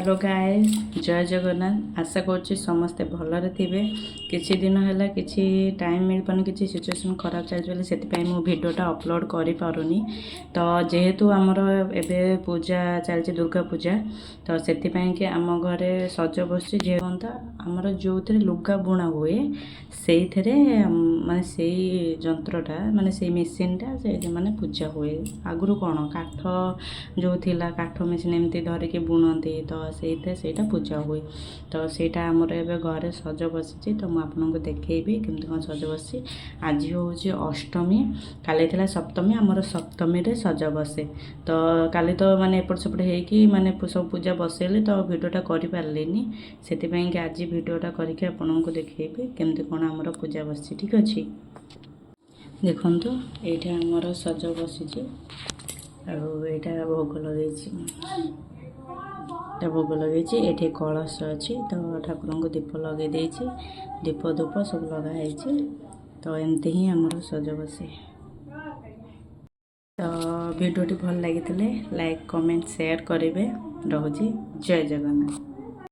Hello guys, जय जगन्नाथ। आशा करुच्ची समस्ते भलरे थे। किछि दिन है किछि टाइम मिल पानी, किछि सिचुएशन खराब चलती से मो भिडियोटा अपलोड करि पारुनी। तो जेहेतु आमर एबे पूजा चलती दुर्गा पूजा, तो से कि आम घरे सज बस आमर जो थे लुगा बुणा हुए से माने से जंत्रटा माने से मेसीनटा से माने पूजा हुए। आगुरी कौन काठ जो थिला काठ मेसीन एमती धरिकी बुणती, तो सेटा पूजा हुए। तो सेटा आमर एबे घरे सज बसी। तो मुझे आपको देखी केमती कौन सज बसी। आज हूँ अष्टमी, काली थी सप्तमी। आमर सप्तमी रे सज बसे। तो काली तो माने एपट सेपट होगी माने सब पूजा बसैली, तो भिडियोटा कर पार्ली से आज भिडियोटा करके आपको देखी केमती कौन आमर पूजा बसी। ठीक अच्छे देखु ये आमर सज बसी भोग लगे भोग लगे ये कलश अच्छी। तो ठाकुर को दीप लगे दीप धूप सब लगाई। तो एमती ही आमर सज बसे। तो भिडियोटी भल लगी लाइक कमेंट शेयर करेंगे। रोजी जय जगन्नाथ।